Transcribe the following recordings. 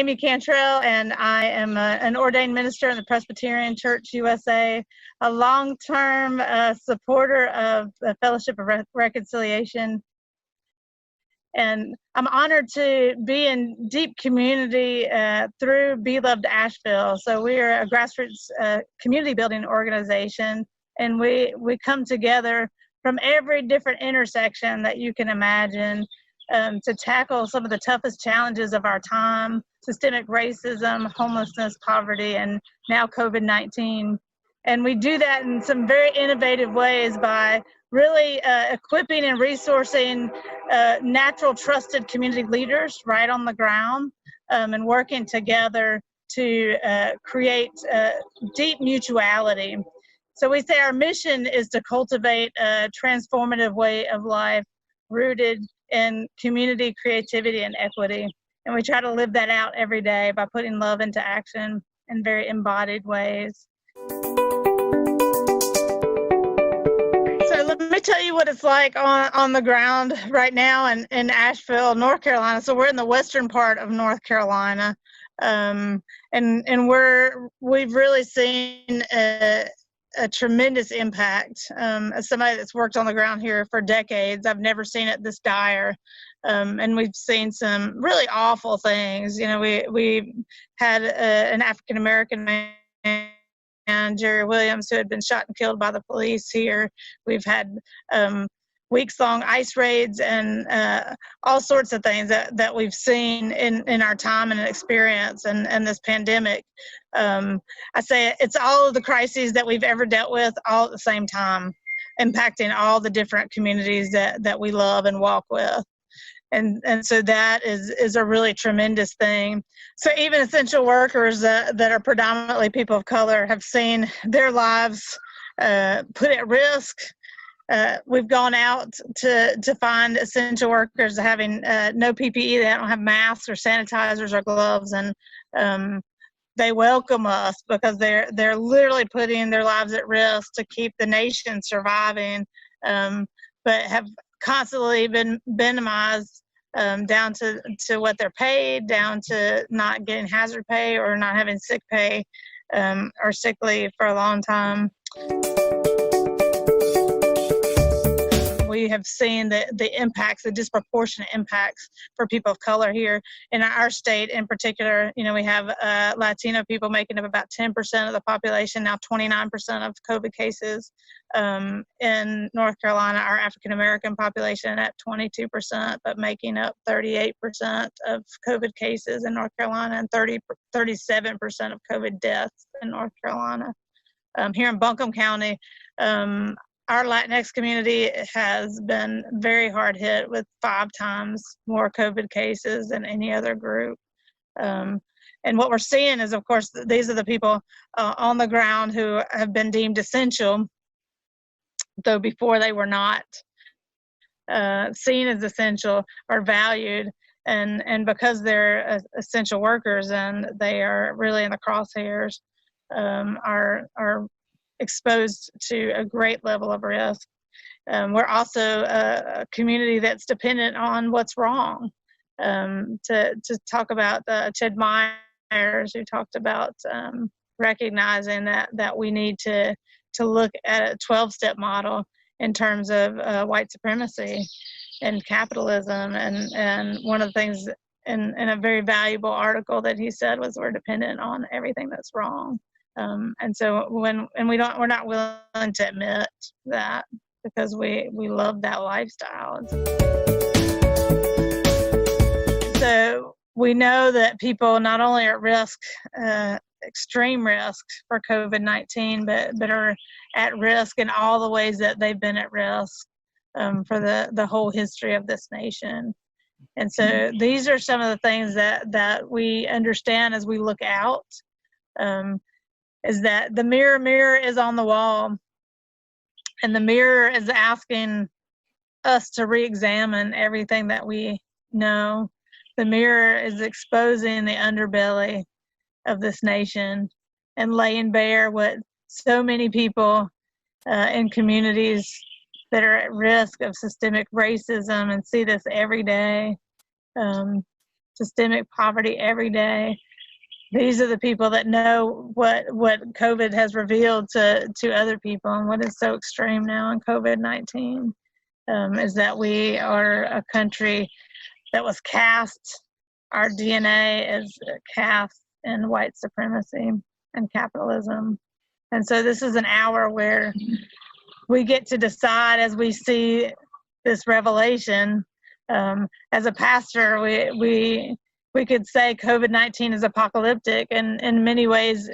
Amy Cantrell, and I am an ordained minister in the Presbyterian Church USA, a long-term supporter of the Fellowship of Reconciliation. And I'm honored to be in deep community through BeLoved Asheville. So we are a grassroots community building organization, and we come together from every different intersection that you can imagine to tackle some of the toughest challenges of our time: systemic racism, homelessness, poverty, and now COVID-19. And we do that in some very innovative ways by really equipping and resourcing natural, trusted community leaders right on the ground, and working together to create deep mutuality. So we say our mission is to cultivate a transformative way of life rooted in community, creativity, and equity. And we try to live that out every day by putting love into action in very embodied ways. So let me tell you what it's like on the ground right now in Asheville, North Carolina. So we're in the western part of North Carolina, and we've really seen a tremendous impact. As somebody that's worked on the ground here for decades, I've never seen it this dire. And we've seen some really awful things. You know, we had an African-American man, Jerry Williams, who had been shot and killed by the police here. We've had weeks-long ICE raids and all sorts of things that we've seen in our time and experience and this pandemic. I say it's all of the crises that we've ever dealt with all at the same time, impacting all the different communities that we love and walk with. And so that is a really tremendous thing. So even essential workers that are predominantly people of color have seen their lives put at risk. We've gone out to find essential workers having no PPE. They don't have masks or sanitizers or gloves, and they welcome us because they're literally putting their lives at risk to keep the nation surviving, but have constantly been minimized down to what they're paid, down to not getting hazard pay or not having sick pay or sick leave for a long time. We have seen the impacts, the disproportionate impacts for people of color here in our state in particular. You know, we have Latino people making up about 10% of the population, now 29% of COVID cases. In North Carolina, our African-American population at 22%, but making up 38% of COVID cases in North Carolina and 37% of COVID deaths in North Carolina. Here in Buncombe County, our Latinx community has been very hard hit with 5 times more COVID cases than any other group. And what we're seeing is, of course, these are the people on the ground who have been deemed essential, though before they were not seen as essential or valued. And because they're essential workers and they are really in the crosshairs, are exposed to a great level of risk. We're also a community that's dependent on what's wrong. To talk about Ched Myers, who talked about recognizing that we need to look at a 12-step model in terms of white supremacy and capitalism. And one of the things in a very valuable article that he said was we're dependent on everything that's wrong. And so we're not willing to admit that because we love that lifestyle. So we know that people not only are at risk, extreme risk for COVID-19, but are at risk in all the ways that they've been at risk for the whole history of this nation. And so these are some of the things that we understand as we look out. Is that the mirror is on the wall, and the mirror is asking us to re-examine everything that we know. The mirror is exposing the underbelly of this nation and laying bare what so many people in communities that are at risk of systemic racism and see this every day systemic poverty every day. These are the people that know what COVID has revealed to other people, and what is so extreme now in COVID-19 is that we are a country that was cast. Our DNA is cast in white supremacy and capitalism. And so this is an hour where we get to decide, as we see this revelation. As a pastor, we could say COVID-19 is apocalyptic, and in many ways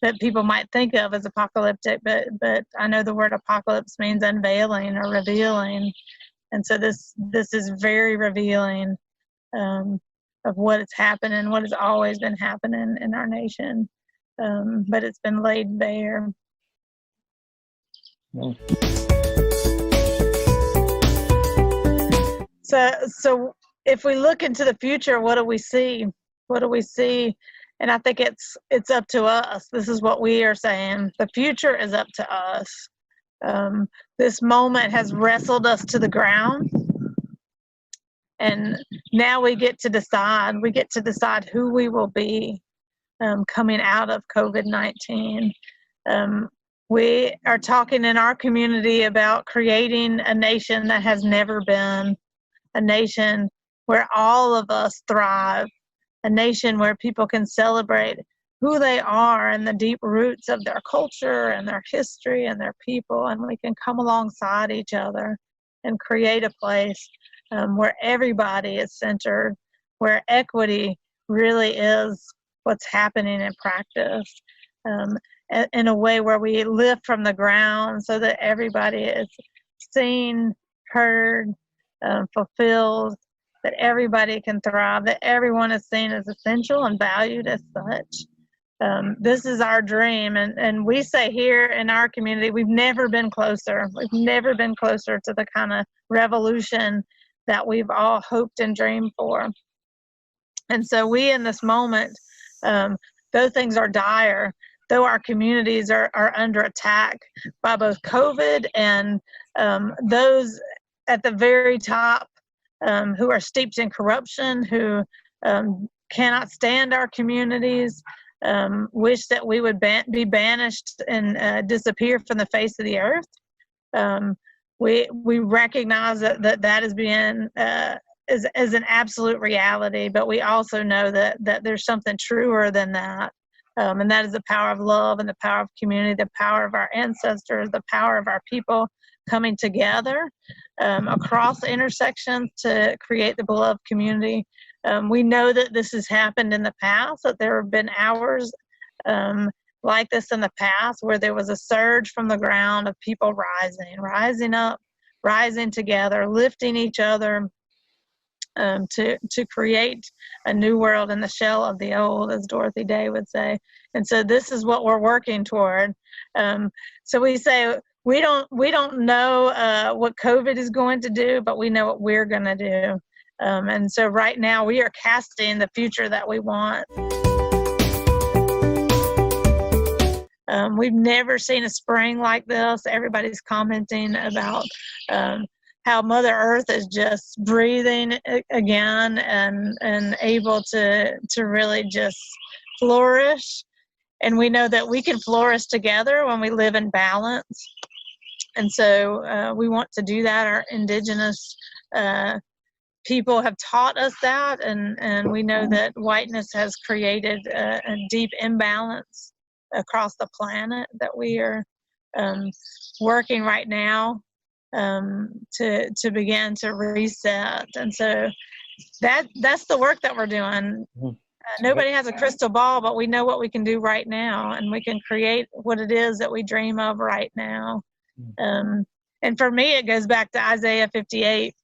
that people might think of as apocalyptic, but I know the word apocalypse means unveiling or revealing. And so this is very revealing of what is happening, what has always been happening in our nation, but it's been laid bare. So if we look into the future, what do we see? What do we see? And I think it's up to us. This is what we are saying. The future is up to us. This moment has wrestled us to the ground. And now we get to decide. We get to decide who we will be coming out of COVID-19. We are talking in our community about creating a nation that has never been, a nation where all of us thrive, a nation where people can celebrate who they are and the deep roots of their culture and their history and their people, and we can come alongside each other and create a place where everybody is centered, where equity really is what's happening in practice, in a way where we lift from the ground so that everybody is seen, heard, fulfilled, that everybody can thrive, that everyone is seen as essential and valued as such. This is our dream, and we say here in our community, we've never been closer. We've never been closer to the kind of revolution that we've all hoped and dreamed for. And so we, in this moment, though things are dire, though our communities are under attack by both COVID and those at the very top who are steeped in corruption, who cannot stand our communities, wish that we would be banished and disappear from the face of the earth. We recognize that is being is an absolute reality, but we also know that there's something truer than that, and that is the power of love and the power of community, the power of our ancestors, the power of our people coming together across intersections to create the beloved community. We know that this has happened in the past, that there have been hours like this in the past where there was a surge from the ground of people rising up, rising together, lifting each other to create a new world in the shell of the old, as Dorothy Day would say. And so this is what we're working toward. So we say we don't know what COVID is going to do, but we know what we're going to do. And so right now we are casting the future that we want. We've never seen a spring like this. Everybody's commenting about how Mother Earth is just breathing again and able to really just flourish. And we know that we can flourish together when we live in balance. And so we want to do that. Our indigenous people have taught us that, and we know that whiteness has created a deep imbalance across the planet that we are working right now to begin to reset. And so that's the work that we're doing. Nobody has a crystal ball, but we know what we can do right now, and we can create what it is that we dream of right now. And for me, it goes back to Isaiah 58.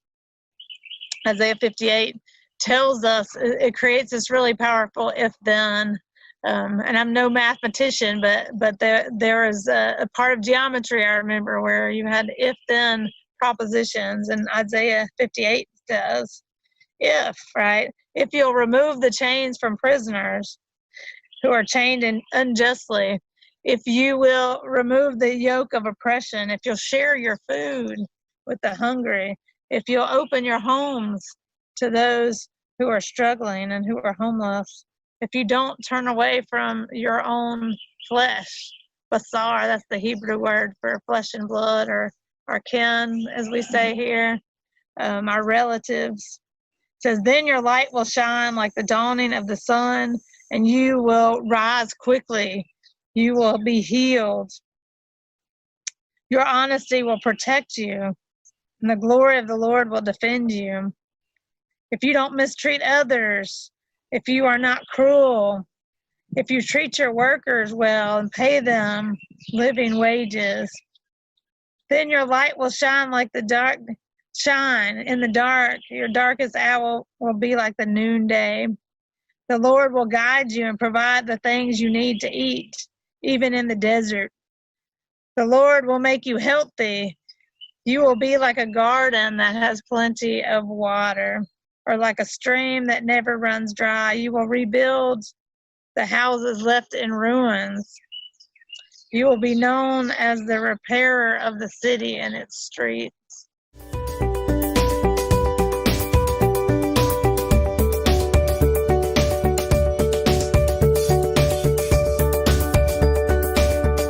Isaiah 58 tells us, it creates this really powerful if-then. And I'm no mathematician, but there is a part of geometry I remember where you had if-then propositions, and Isaiah 58 says, if you'll remove the chains from prisoners who are chained unjustly, if you will remove the yoke of oppression, if you'll share your food with the hungry, if you'll open your homes to those who are struggling and who are homeless. If you don't turn away from your own flesh, basar, that's the Hebrew word for flesh and blood, or our kin, as we say here, our relatives. It says, then your light will shine like the dawning of the sun, and you will rise quickly. You will be healed. Your honesty will protect you, and the glory of the Lord will defend you. If you don't mistreat others, if you are not cruel, if you treat your workers well and pay them living wages, then your light will shine like the dark. Shine in the dark. Your darkest hour will be like the noonday. The Lord will guide you and provide the things you need to eat, even in the desert. The Lord will make you healthy. You will be like a garden that has plenty of water, or like a stream that never runs dry. You will rebuild the houses left in ruins. You will be known as the repairer of the city and its streets.